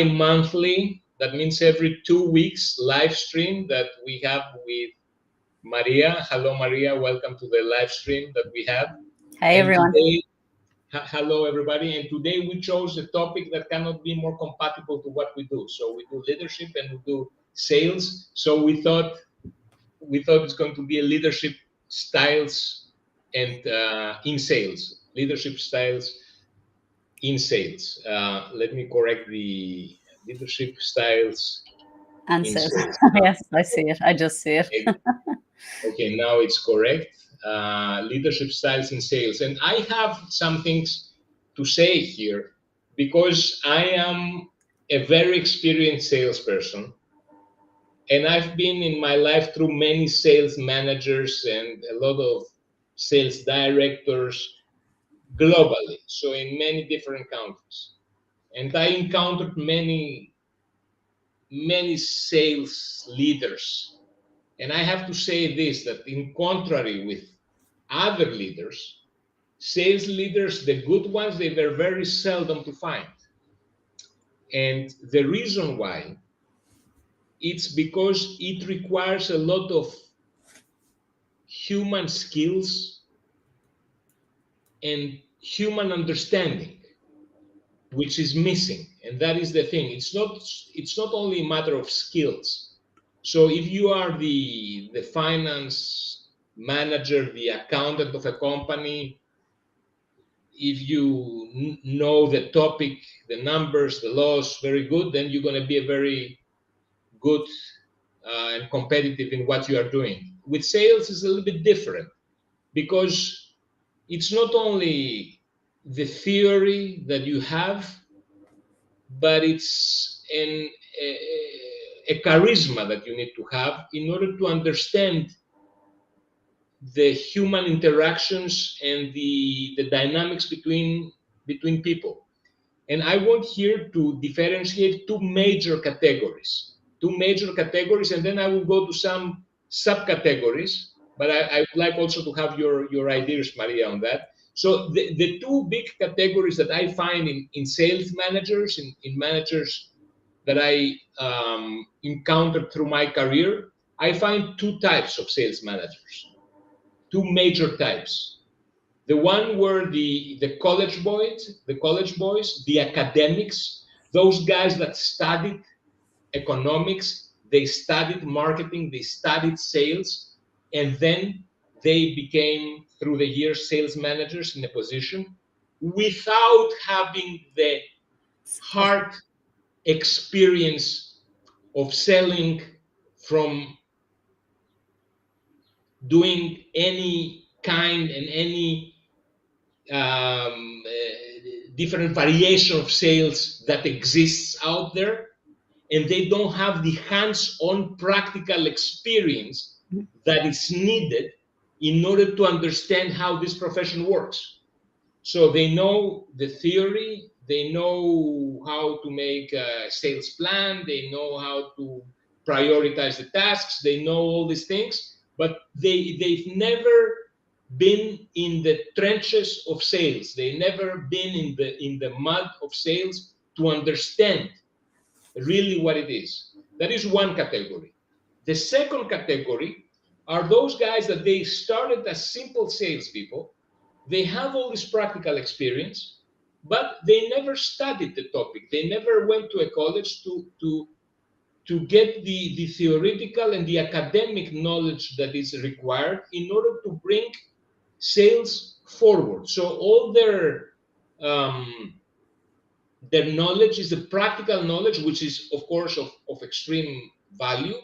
Monthly, that means every 2 weeks, live stream that we have with Maria. Hello, Maria. Welcome to the live stream that we have. Hey, And everyone. today, hello, everybody. And today we chose a topic that cannot be more compatible to what we do. So we do leadership and we do sales. So we thought it's going to be a leadership styles and in sales, leadership styles in sales. Let me correct the leadership styles And in says, sales. yes, I see it. I just see it. Okay, now it's correct. Leadership styles in sales. And I have some things to say here because I am a very experienced salesperson. And I've been in my life through many sales managers and a lot of sales directors globally, so in many different countries. And I encountered many sales leaders. And I have to say this, that in contrary with other leaders, sales leaders, the good ones, they were very seldom to find. And the reason why, it's because it requires a lot of human skills and human understanding, which is missing. And that is the thing. It's not only a matter of skills. So if you are the finance manager, the accountant of a company, if you know the topic, the numbers, the laws very good, then you're going to be a very good and competitive in what you are doing. With sales, it's a little bit different because it's not only the theory that you have, but it's a charisma that you need to have in order to understand the human interactions and the dynamics between people. And I want here to differentiate two major categories, and then I will go to some subcategories. But I would like also to have your ideas, Maria, on that. So the two big categories that I find in sales managers, in managers that I encountered through my career, I find two types of sales managers, two major types. The one were the college boys, the academics, those guys that studied economics, they studied marketing, they studied sales, and then they became, through the years, sales managers in a position without having the hard experience of selling, from doing any kind and any different variation of sales that exists out there, and they don't have the hands-on practical experience that is needed in order to understand how this profession works. So they know the theory, they know how to make a sales plan, they know how to prioritize the tasks, they know all these things, but they've never been in the trenches of sales. They never been in the mud of sales to understand really what it is. That is one category. The second category are those guys that they started as simple salespeople. They have all this practical experience, but they never studied the topic. They never went to a college to get the theoretical and the academic knowledge that is required in order to bring sales forward. So all their knowledge is the practical knowledge, which is, of course, of extreme value,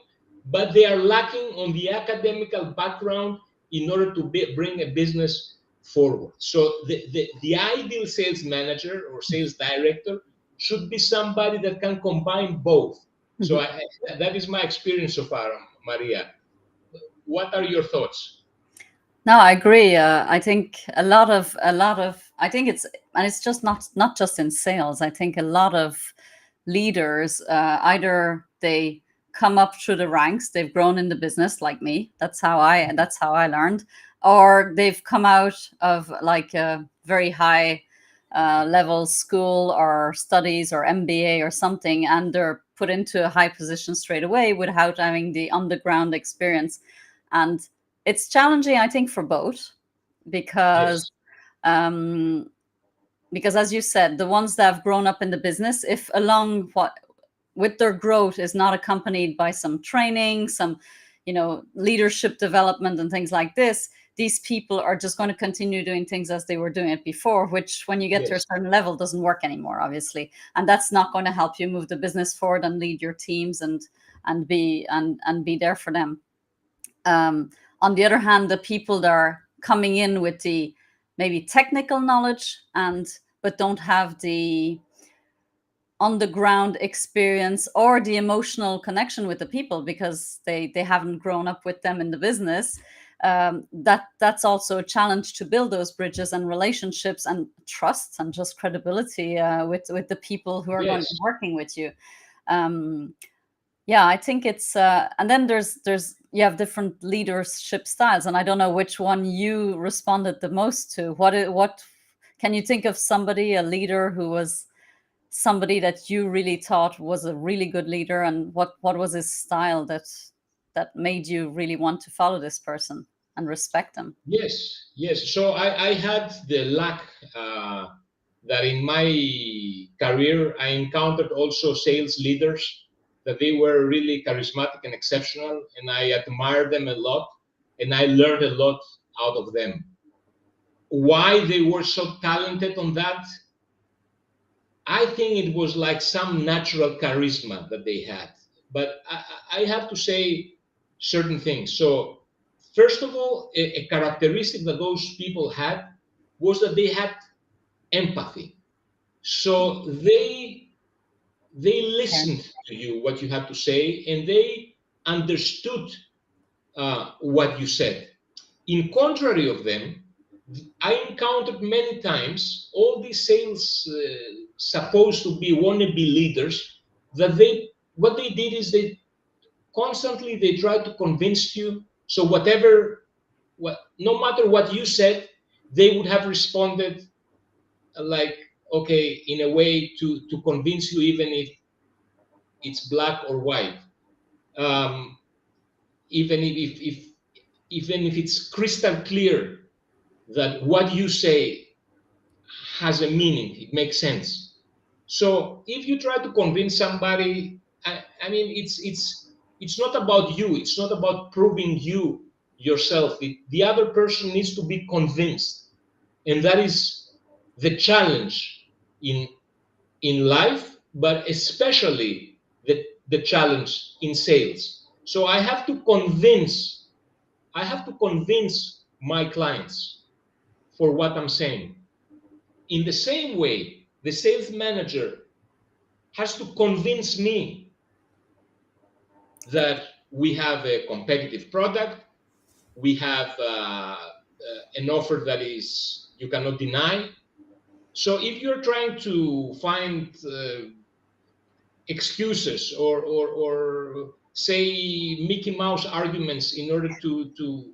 but they are lacking on the academical background in order to bring a business forward. So the ideal sales manager or sales director should be somebody that can combine both. So that is my experience so far, Maria. What are your thoughts? No, I agree. I think I think it's just not just in sales. I think a lot of leaders, either they come up through the ranks, they've grown in the business like me. That's how I learned, or they've come out of like a very high level school or studies or MBA or something, and they're put into a high position straight away without having the underground experience. And it's challenging, I think, for both, because Yes. because as you said, the ones that have grown up in the business, if along what with their growth is not accompanied by some training, some leadership development and things like this, these people are just going to continue doing things as they were doing it before, which when you get to a Yes. certain level doesn't work anymore, obviously. And that's not going to help you move the business forward and lead your teams and be there for them. On the other hand, the people that are coming in with the maybe technical knowledge but don't have the on the ground experience or the emotional connection with the people because they haven't grown up with them in the business, that's also a challenge to build those bridges and relationships and trust and just credibility with the people who are going to be Yes. working with you. Yeah, I think it's and then there's you have different leadership styles, and I don't know which one you responded the most to. What can you think of somebody, a leader who was somebody that you really thought was a really good leader, and what was his style that made you really want to follow this person and respect them? Yes. Yes. So I had the luck that in my career I encountered also sales leaders that they were really charismatic and exceptional, and I admired them a lot, and I learned a lot out of them. Why they were so talented on that? I think it was like some natural charisma that they had. But I have to say certain things. So, first of all, a characteristic that those people had was that they had empathy. So they Yeah. listened to you, what you have to say, and they understood what you said. In contrary of them, I encountered many times all these sales supposed to be wannabe leaders that they what they did is they constantly they tried to convince you. So no matter what you said, they would have responded like okay in a way to convince you even if it's black or white. Um, even if even if it's crystal clear that what you say has a meaning, it makes sense. So if you try to convince somebody, I mean, it's not about you. It's not about proving you yourself. The other person needs to be convinced, and that is the challenge in in life, but especially the challenge in sales. So I have to convince my clients for what I'm saying. In the same way, the sales manager has to convince me that we have a competitive product, we have an offer that is you cannot deny. So if you're trying to find excuses or say Mickey Mouse arguments in order to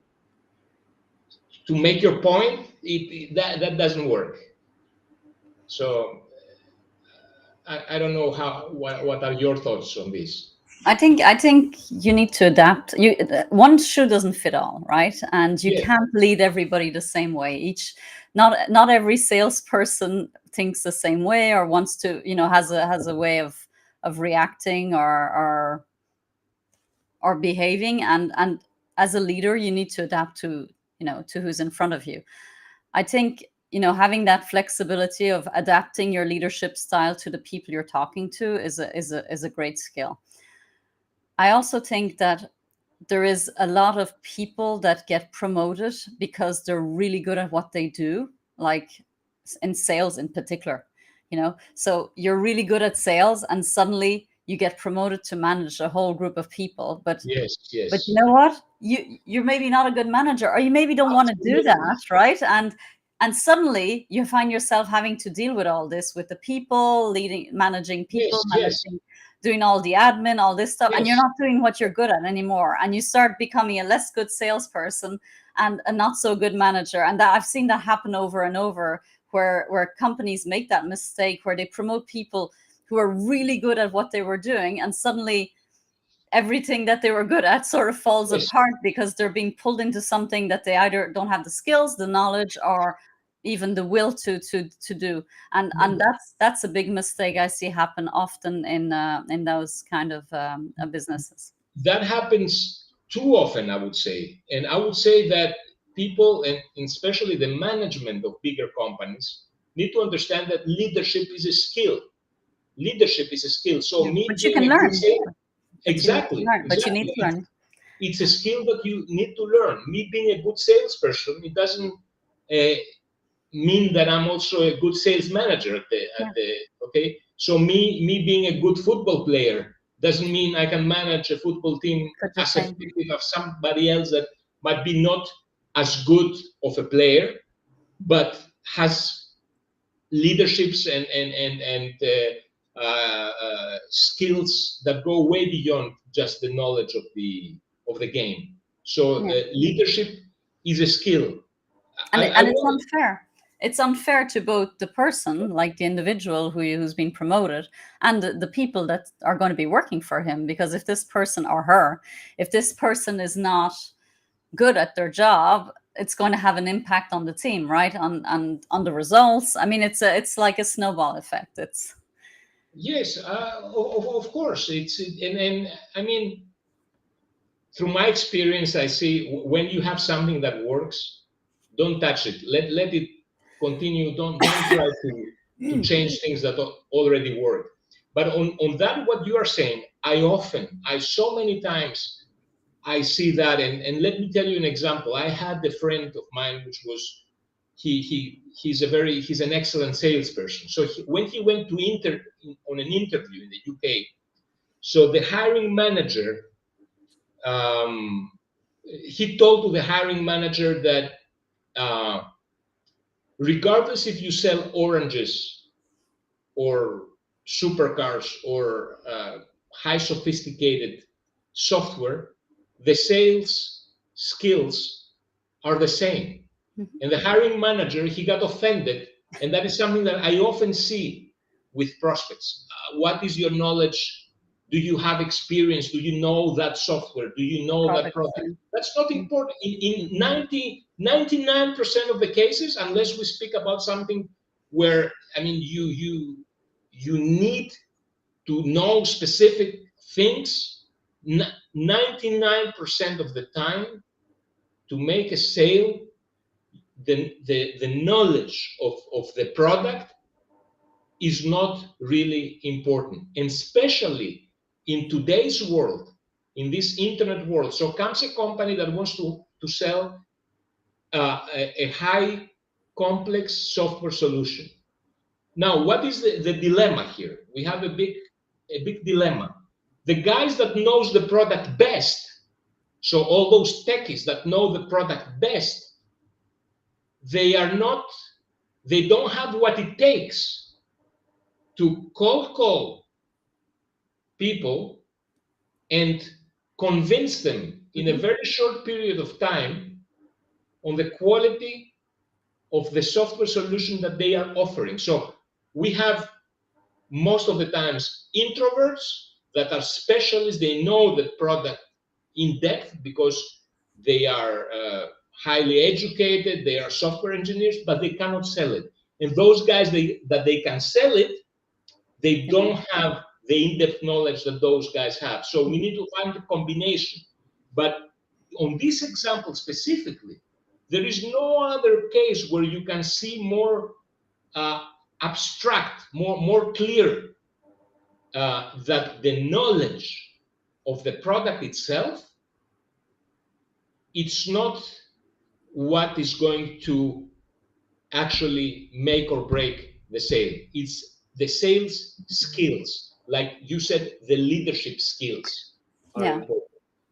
make your point, that doesn't work. So I don't know what are your thoughts on this. I think you need to adapt. One shoe doesn't fit all, right? And you Yes, can't lead everybody the same way. Not every salesperson thinks the same way or wants to, has a way of reacting or behaving. And as a leader, you need to adapt to who's in front of you. I think having that flexibility of adapting your leadership style to the people you're talking to is a great skill. I also think that there is a lot of people that get promoted because they're really good at what they do, like in sales in particular. So you're really good at sales, and suddenly you get promoted to manage a whole group of people. But yes, you yes, know what? You're maybe not a good manager, or you maybe don't want to do absolutely. that, right? And suddenly you find yourself having to deal with all this, with the people, managing people, Yes, yes, doing all the admin, all this stuff, and you're yes, not doing what you're good at anymore. And you start becoming a less good salesperson and a not so good manager. And that I've seen that happen over and over where companies make that mistake, where they promote people who are really good at what they were doing, and suddenly everything that they were good at sort of falls Yes. apart because they're being pulled into something that they either don't have the skills, the knowledge, or even the will to do. And that's a big mistake I see happen often in those kind of businesses. That happens too often, I would say. And I would say that people, and especially the management of bigger companies, need to understand that leadership is a skill. Leadership is a skill. So Yeah, me but you being can a good learn. sales, But you need to exactly, learn. But you need exactly. to learn. It's a skill that you need to learn. Me being a good salesperson, it doesn't mean that I'm also a good sales manager okay. So me being a good football player doesn't mean I can manage a football team Could the as same. effective as somebody else that might be not as good of a player, but has leaderships and skills that go way beyond just the knowledge of the game. So Yeah. leadership is a skill. And I it's want unfair. It's unfair to both the person, like the individual who's been promoted, and the people that are going to be working for him. Because if this person or her, if this person is not good at their job, it's going to have an impact on the team, right? On the results. I mean, it's like a snowball effect. It's yes, of course. And I mean, through my experience, I see when you have something that works, don't touch it. Let it continue. Don't try to change things that already work. But on that, what you are saying, I so many times I see that, and let me tell you an example. I had a friend of mine, which was he's an excellent salesperson. So when he went to on an interview in the UK, so the hiring manager, um, he told to the hiring manager that uh, regardless if you sell oranges or supercars or high sophisticated software, the sales skills are the same. And the hiring manager, he got offended. And that is something that I often see with prospects. What is your knowledge? Do you have experience? Do you know that software? Do you know that product. product? That's not important. In 99% of the cases, unless we speak about something where, I mean, you need to know specific things, 99% of the time to make a sale, the knowledge of the product is not really important, and especially in today's world, in this internet world. So comes a company that wants to sell a high complex software solution. Now, what is the dilemma here? We have a big dilemma. The guys that knows the product best, so all those techies that know the product best, they don't have what it takes to cold call people and convince them in a very short period of time on the quality of the software solution that they are offering. So we have most of the times introverts that are specialists. They know the product in depth because they are highly educated, they are software engineers, but they cannot sell it. And those guys that they can sell it, they don't have the in-depth knowledge that those guys have. So we need to find a combination. But on this example specifically, there is no other case where you can see more abstract, more clear that the knowledge of the product itself, it's not what is going to actually make or break the sale. It's the sales skills. Like you said, the leadership skills are Yeah. important.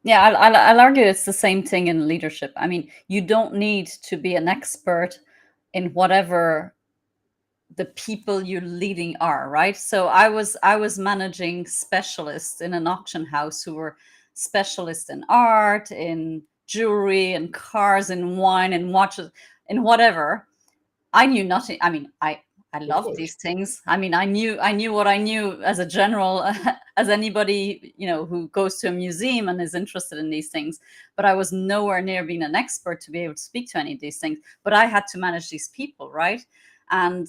Yeah, I'll argue it's the same thing in leadership. I mean, you don't need to be an expert in whatever the people you're leading are, right? So I was managing specialists in an auction house who were specialists in art, in jewelry, and cars, and wine, and watches, and whatever. I knew nothing. I mean, I Of loved course. these things. I mean, I knew what I knew as a general, as anybody, who goes to a museum and is interested in these things. But I was nowhere near being an expert to be able to speak to any of these things. But I had to manage these people, right? And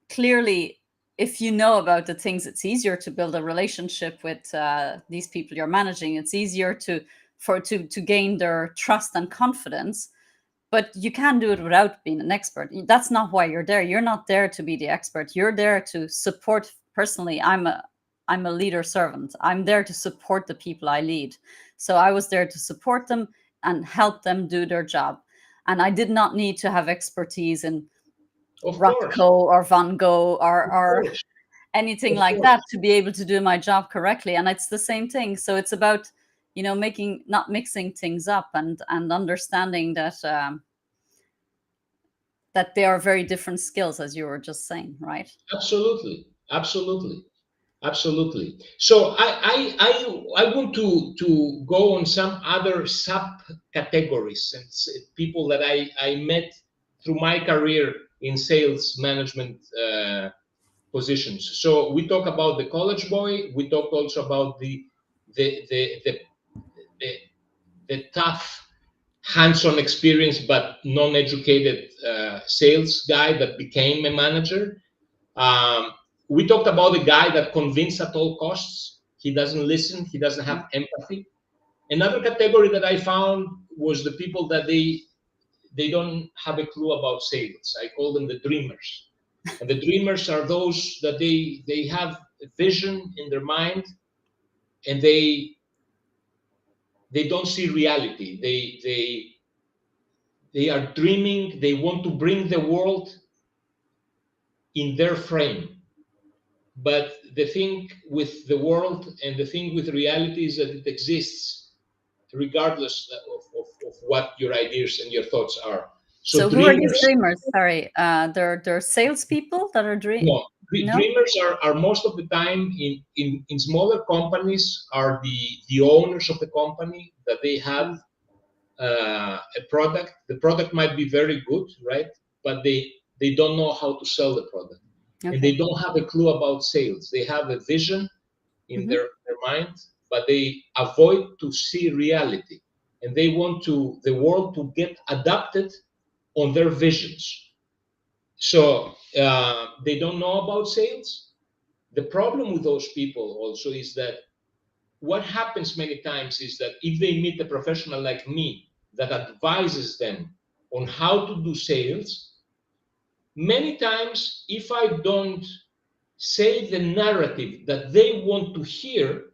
clearly, if you know about the things, it's easier to build a relationship with these people you're managing. It's easier to gain their trust and confidence. But you can do it without being an expert. That's not why you're there. You're not there to be the expert. You're there to support. Personally, I'm a leader servant. I'm there to support the people I lead. So I was there to support them and help them do their job. And I did not need to have expertise in Of course. Rothko or Van Gogh or course. anything Of like course. that to be able to do my job correctly. And it's the same thing. So it's about, not mixing things up and understanding that that they are very different skills, as you were just saying, right? Absolutely. Absolutely. Absolutely. So I want to go on some other subcategories and people that I met through my career in sales management positions. So we talk about the college boy. We talk also about the the the the, the, the tough hands-on experience but non-educated sales guy that became a manager. We talked about the guy that convinced at all costs. He doesn't listen. He doesn't have empathy. Another category that I found was the people that they don't have a clue about sales. I call them the dreamers. And the dreamers are those that they have a vision in their mind, and they don't see reality. They are dreaming. They want to bring the world in their frame. But the thing with the world and the thing with reality is that it exists regardless of what your ideas and your thoughts are. So who are these dreamers? Sorry, they're salespeople that are dreaming. No, dreamers are most of the time in smaller companies are the owners of the company that they have a product. The product might be very good, right? But they don't know how to sell the product. Okay. And they don't have a clue about sales. They have a vision in their mind, but they avoid to see reality. And they want the world to get adapted on their visions. So they don't know about sales. The problem with those people also is that what happens many times is that if they meet a professional like me that advises them on how to do sales, many times if I don't say the narrative that they want to hear,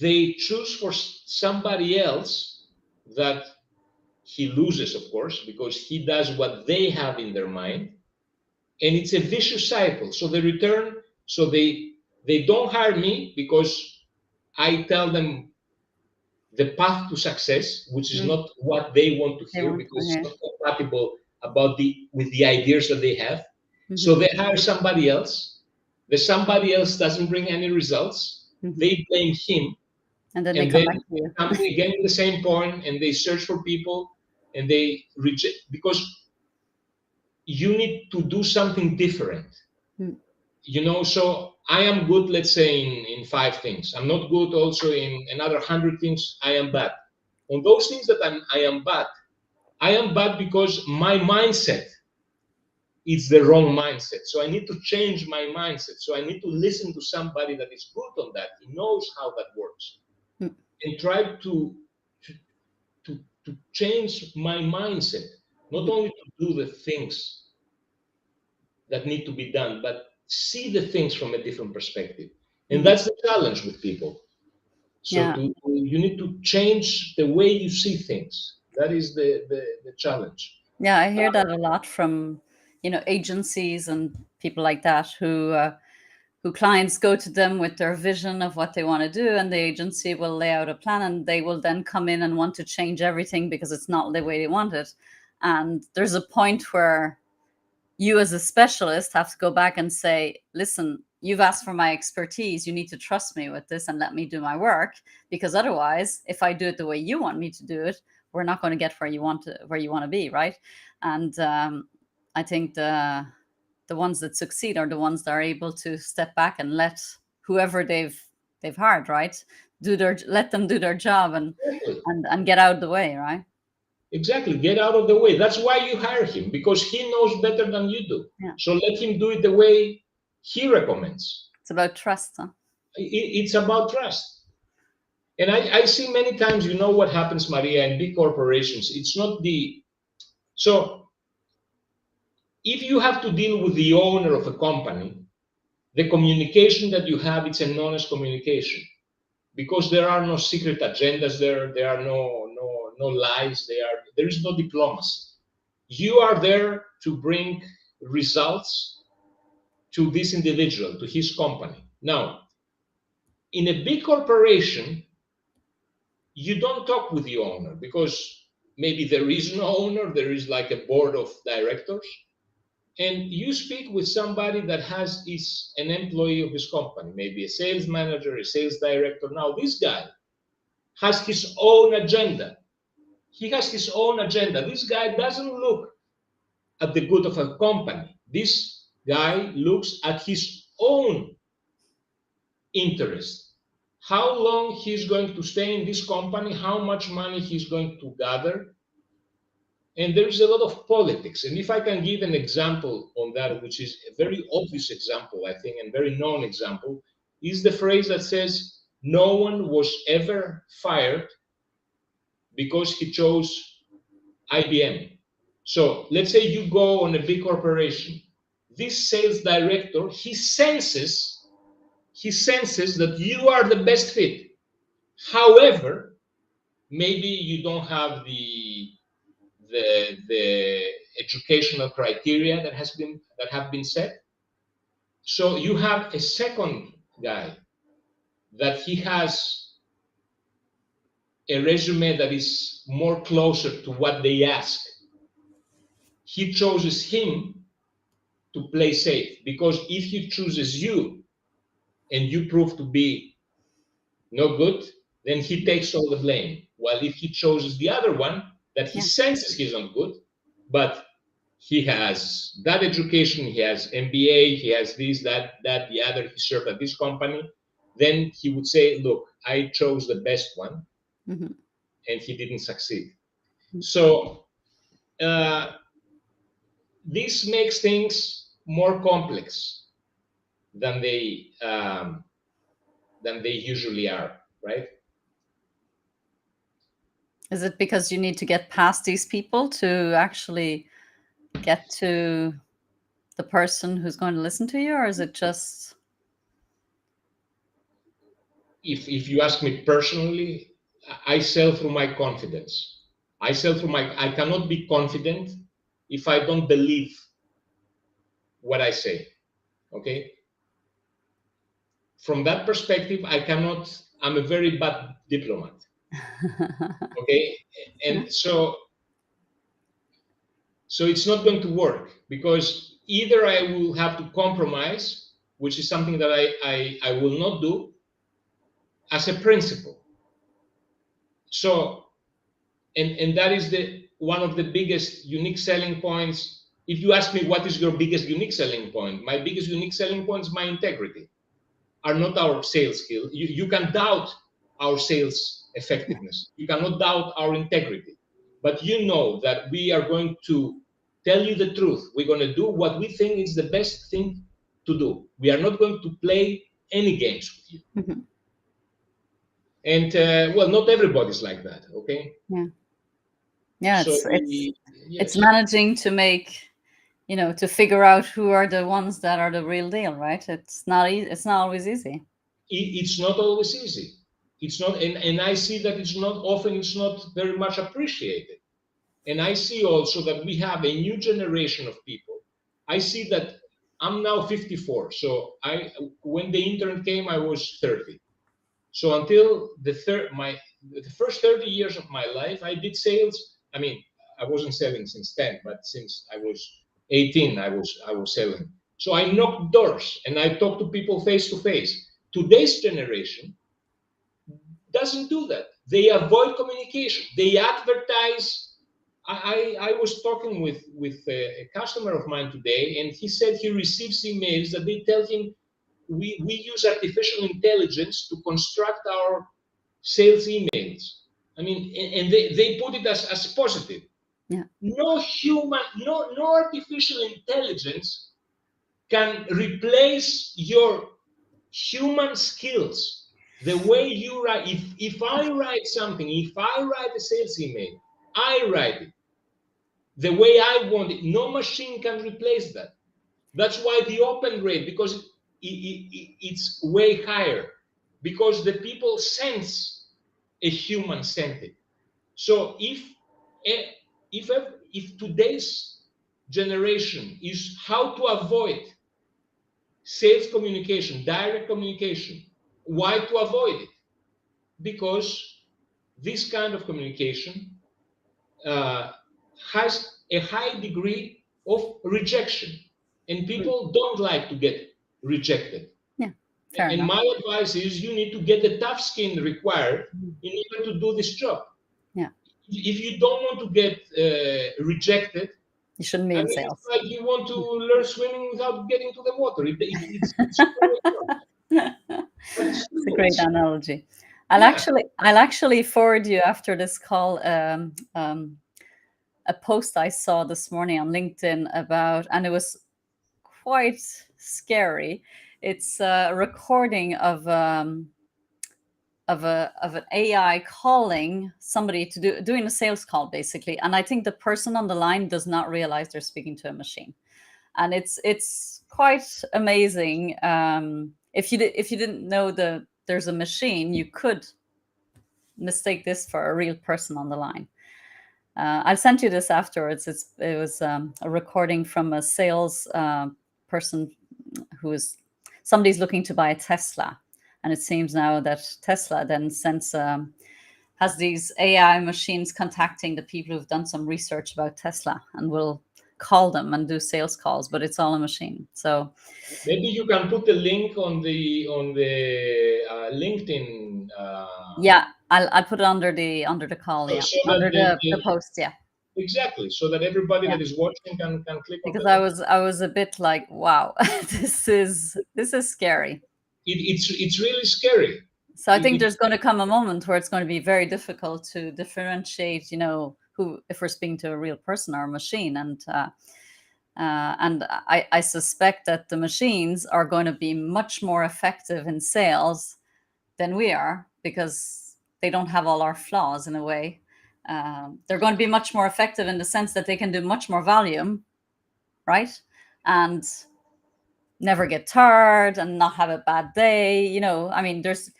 they choose for somebody else that he loses, of course, because he does what they have in their mind. And it's a vicious cycle. So they return, so they don't hire me because I tell them the path to success, which is not what they want to hear because it's not compatible with the ideas that they have. So they hire somebody else. The somebody else doesn't bring any results. They blame him. And then they come back to you. Come again in the same point, and they search for people, and they reject because you need to do something different. So I am good, let's say, in 5 things. I'm not good also in another 100 things. I am bad. On those things that I am bad because my mindset is the wrong mindset. So I need to change my mindset. So I need to listen to somebody that is good on that. He knows how that works. And try to change my mindset. Not only to do the things that need to be done, but see the things from a different perspective. And that's the challenge with people. So you need to change the way you see things. That is the challenge. Yeah, I hear that a lot from agencies and people like that who clients go to them with their vision of what they want to do, and the agency will lay out a plan, and they will then come in and want to change everything because it's not the way they want it. And there's a point where you as a specialist have to go back and say, listen, you've asked for my expertise. You need to trust me with this and let me do my work, because otherwise, if I do it the way you want me to do it, we're not going to get where you want to be, right? And I think the ones that succeed are the ones that are able to step back and let whoever they've hired, right, let them do their job and get out of the way, right? Exactly, get out of the way. That's why you hire him, because he knows better than you do. Yeah. So let him do it the way he recommends. It's about trust, huh? It's about trust. And I see many times, you know what happens, Maria, in big corporations. It's not so if you have to deal with the owner of a company, the communication that you have, it's an honest communication, because there are no secret agendas there. There are no lies. There is no diplomacy. You are there to bring results to this individual, to his company. Now, in a big corporation, you don't talk with the owner, because maybe there is no owner. There is like a board of directors, and you speak with somebody that is an employee of his company, maybe a sales manager, a sales director. Now, this guy has his own agenda. He has his own agenda. This guy doesn't look at the good of a company. This guy looks at his own interest. How long he's going to stay in this company, how much money he's going to gather. And there is a lot of politics. And if I can give an example on that, which is a very obvious example, I think, and very known example, is the phrase that says, no one was ever fired because he chose IBM. So let's say you go on a big corporation. This sales director, he senses that you are the best fit. However, maybe you don't have the educational criteria that have been set. So you have a second guy that he has a resume that is more closer to what they ask. He chooses him to play safe, because if he chooses you and you prove to be no good, then he takes all the blame. While if he chooses the other one that he senses he's not good, but he has that education, he has MBA, he has this, that, the other, he served at this company, then he would say, look, I chose the best one, and he didn't succeed. So this makes things more complex than they usually are, right? Is it because you need to get past these people to actually get to the person who's going to listen to you, or is it just? If you ask me personally, I sell through my confidence. I cannot be confident if I don't believe what I say. Okay. From that perspective, I'm a very bad diplomat. Okay. And so it's not going to work, because either I will have to compromise, which is something that I will not do as a principle. So, and that is one of the biggest unique selling points. If you ask me what is your biggest unique selling point, my biggest unique selling point is my integrity, are not our sales skill. You can doubt our sales effectiveness. You cannot doubt our integrity. But you know that we are going to tell you the truth. We're going to do what we think is the best thing to do. We are not going to play any games with you. And well, not everybody's like that, okay? Yeah, so it's managing to make, to figure out who are the ones that are the real deal, right? It's not always easy. It's not always easy. It's not, and I see that it's not very much appreciated. And I see also that we have a new generation of people. I see that I'm now 54. So when the internet came, I was 30. So until the first 30 years of my life, I did sales. I mean, I wasn't selling since 10, but since I was 18, I was selling. So I knocked doors and I talked to people face to face. Today's generation doesn't do that. they avoid communication. They advertise. I was talking with a customer of mine today, and he said he receives emails that they tell him, we use artificial intelligence to construct our sales emails. I mean, and they put it as positive. Yeah. No artificial intelligence can replace your human skills. The way you write, if I write something, if I write a sales email, I write it the way I want it. No machine can replace that. That's why the open rate, because it's way higher, because the people sense a human sent it. So if today's generation is how to avoid sales communication, direct communication, why to avoid it? Because this kind of communication has a high degree of rejection, and people don't like to get rejected. Yeah, fair and enough. My advice is you need to get the tough skin required in order to do this job. Yeah. If you don't want to get rejected, you shouldn't be in sales. It's like you want to learn swimming without getting to the water. It's a great analogy. I'll actually forward you after this call a post I saw this morning on LinkedIn about, and it was quite scary. It's a recording of an AI calling somebody to doing a sales call, basically. And I think the person on the line does not realize they're speaking to a machine, and it's quite amazing. If you didn't know there's a machine, you could mistake this for a real person on the line. I'll send you this afterwards. It was a recording from a sales person somebody's looking to buy a Tesla. And it seems now that Tesla then has these AI machines contacting the people who've done some research about Tesla and will call them and do sales calls, but it's all a machine. So maybe you can put the link on the LinkedIn. Yeah, I'll put it under the call. Yeah, so under the post. Yeah. Exactly, so that everybody that is watching can click on. Because I was a bit like, wow, this is scary. It's really scary. So I think there's going to come a moment where it's going to be very difficult to differentiate, who, if we're speaking to a real person or a machine, and I suspect that the machines are going to be much more effective in sales than we are, because they don't have all our flaws in a way. They're going to be much more effective in the sense that they can do much more volume, right? And never get tired and not have a bad day. I mean, there's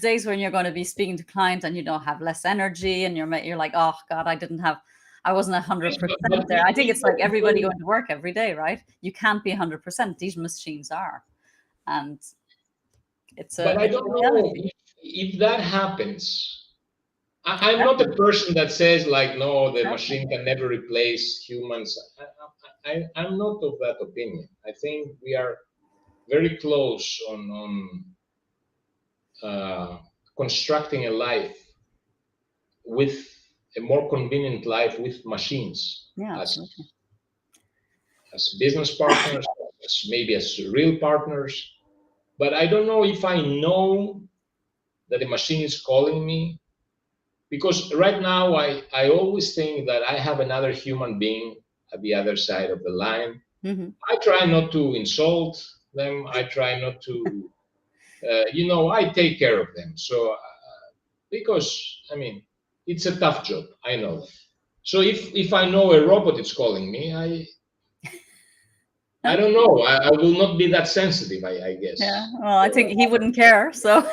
days when you're going to be speaking to clients and you don't have less energy, and you're like, oh God, I wasn't 100% there. I think it's like everybody going to work every day, right? You can't be 100%. These machines are, and But I don't know if that happens. I'm not a person that says like, no, the machine can never replace humans. I'm not of that opinion. I think we are very close on constructing a life with a more convenient life with machines. Yeah, as business partners, maybe as real partners. But I don't know if I know that the machine is calling me, because right now I always think that I have another human being at the other side of the line. Mm-hmm. I try not to insult them. I try not to, I take care of them. So, because, I mean, it's a tough job. I know that. So if I know a robot is calling me, I don't know. I will not be that sensitive, I guess. Yeah. Well, I think he wouldn't care. So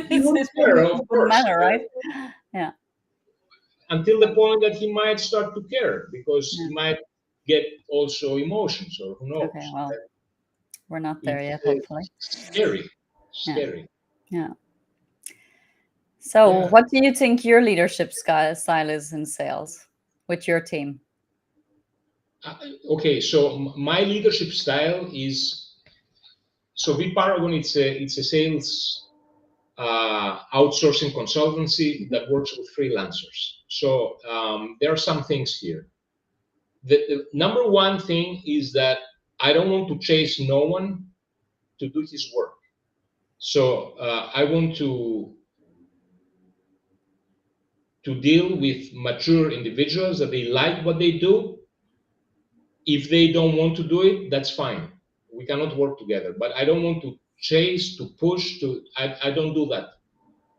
he wouldn't care, of course. Matter, right? Yeah. Until the point that he might start to care, because he might get also emotions, or who knows. Okay, well, we're not there yet, hopefully. Scary. Yeah. So what do you think your leadership style is in sales with your team? Okay, so my leadership style is, so VParagon, it's a sales outsourcing consultancy that works with freelancers. So there are some things here. The number one thing is that I don't want to chase no one to do his work. So I want to deal with mature individuals that they like what they do. If they don't want to do it, that's fine. We cannot work together. But I don't want to chase, to push, I don't do that.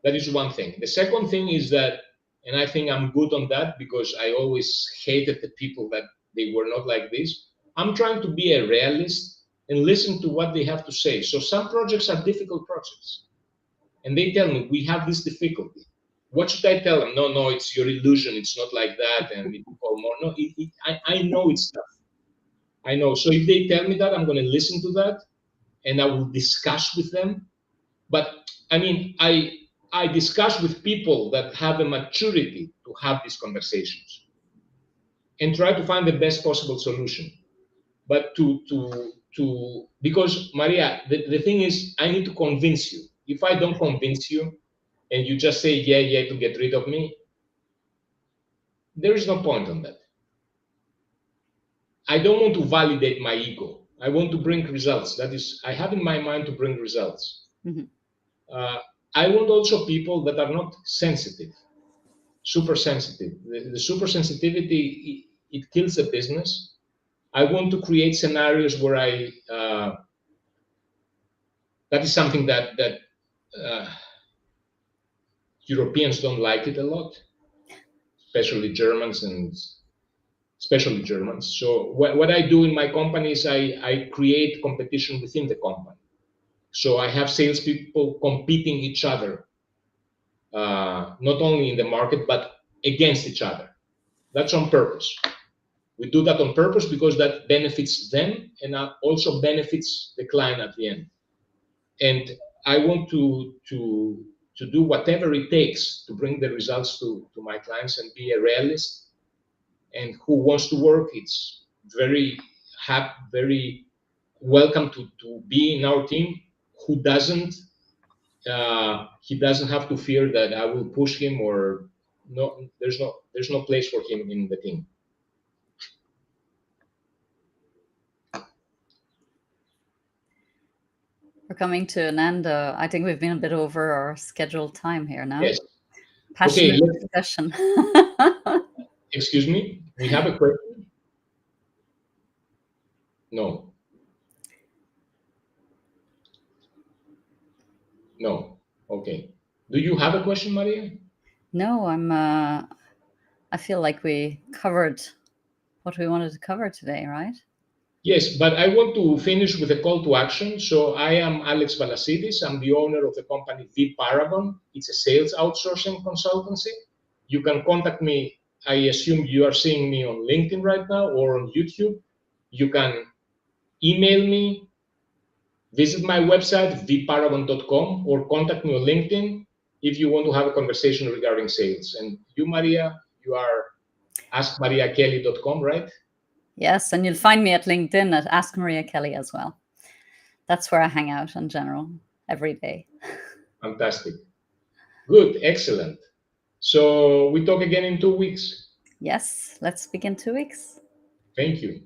That is one thing. The second thing is that, and I think I'm good on that because I always hated the people that they were not like this. I'm trying to be a realist and listen to what they have to say. So some projects are difficult projects. And they tell me, we have this difficulty. What should I tell them? No, it's your illusion. It's not like that. And it will call more. No, I know it's tough. I know. So if they tell me that, I'm going to listen to that and I will discuss with them. But I mean, I discuss with people that have a maturity to have these conversations and try to find the best possible solution. But because Maria, the thing is, I need to convince you. If I don't convince you and you just say, yeah, to get rid of me, there is no point on that. I don't want to validate my ego. I want to bring results. That is, I have in my mind to bring results. Mm-hmm. I want also people that are not sensitive, super sensitive. The super sensitivity, it kills the business. I want to create scenarios where that is something that Europeans don't like it a lot, especially Germans. So what I do in my company is I create competition within the company. So I have salespeople competing each other, not only in the market, but against each other. That's on purpose. We do that on purpose because that benefits them and also benefits the client at the end. And I want to do whatever it takes to bring the results to my clients and be a realist. And who wants to work, it's very welcome to be in our team. Who doesn't, he doesn't have to fear that I will push him or no. There's no place for him in the team. We're coming to an end. I think we've been a bit over our scheduled time here now. Yes. Passionate discussion. Excuse me. We have a question. No. Okay. Do you have a question, Maria? No, I feel like we covered what we wanted to cover today, right? Yes, but I want to finish with a call to action. So I am Alex Valasidis. I'm the owner of the company vParagon. It's a sales outsourcing consultancy. You can contact me. I assume you are seeing me on LinkedIn right now or on YouTube. You can email me, visit my website, vparagon.com, or contact me on LinkedIn if you want to have a conversation regarding sales. And you, Maria, you are askmariakelly.com, right? Yes, and you'll find me at LinkedIn at Ask Maria Kelly as well. That's where I hang out in general every day. Fantastic. Good, excellent. So we talk again in 2 weeks. Yes, let's speak in 2 weeks. Thank you.